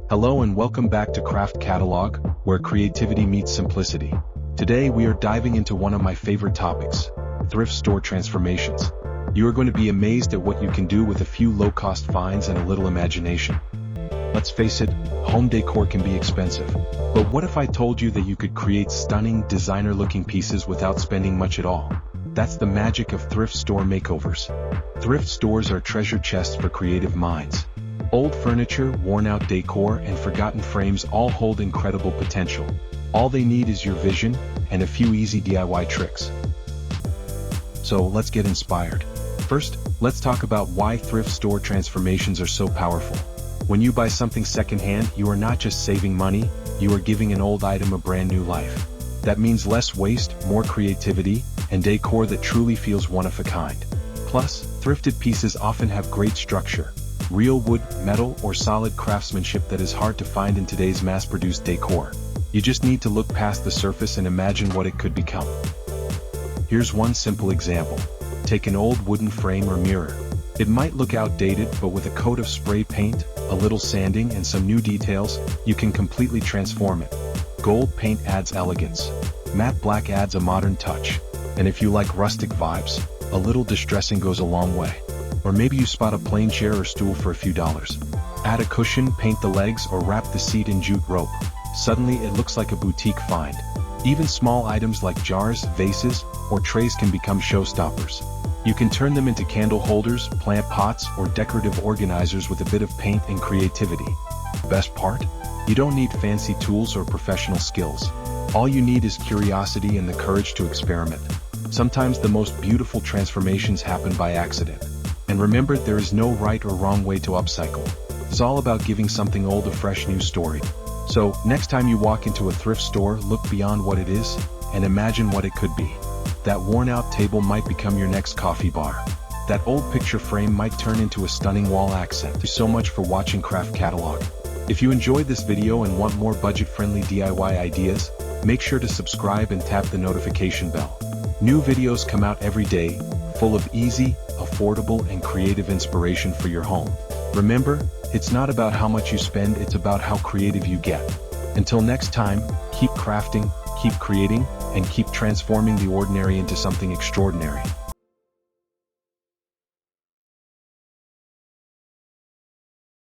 Hello and welcome back to Craft Catalog, where creativity meets simplicity. Today we are diving into one of my favorite topics, thrift store transformations. You are going to be amazed at what you can do with a few low-cost finds and a little imagination. Let's face it, home decor can be expensive. But what if I told you that you could create stunning, designer-looking pieces without spending much at all? That's the magic of thrift store makeovers. Thrift stores are treasure chests for creative minds. Old furniture, worn-out decor, and forgotten frames all hold incredible potential. All they need is your vision and a few easy DIY tricks. So let's get inspired. First, let's talk about why thrift store transformations are so powerful. When you buy something secondhand, you are not just saving money, you are giving an old item a brand new life. That means less waste, more creativity, and decor that truly feels one of a kind. Plus, thrifted pieces often have great structure. Real wood, metal, or solid craftsmanship that is hard to find in today's mass-produced decor. You just need to look past the surface and imagine what it could become. Here's one simple example. Take an old wooden frame or mirror. It might look outdated, but with a coat of spray paint, a little sanding, and some new details, you can completely transform it. Gold paint adds elegance. Matte black adds a modern touch. And if you like rustic vibes, a little distressing goes a long way. Or maybe you spot a plain chair or stool for a few dollars. Add a cushion, paint the legs, or wrap the seat in jute rope. Suddenly it looks like a boutique find. Even small items like jars, vases, or trays can become showstoppers. You can turn them into candle holders, plant pots, or decorative organizers with a bit of paint and creativity. Best part? You don't need fancy tools or professional skills. All you need is curiosity and the courage to experiment. Sometimes the most beautiful transformations happen by accident. And remember, there is no right or wrong way to upcycle. It's all about giving something old a fresh new story. So, next time you walk into a thrift store, look beyond what it is, and imagine what it could be. That worn-out table might become your next coffee bar. That old picture frame might turn into a stunning wall accent. Thank you so much for watching Craft Catalog. If you enjoyed this video and want more budget-friendly DIY ideas, make sure to subscribe and tap the notification bell. New videos come out every day, full of easy, affordable, and creative inspiration for your home. Remember, it's not about how much you spend, it's about how creative you get. Until next time, keep crafting, keep creating, and keep transforming the ordinary into something extraordinary.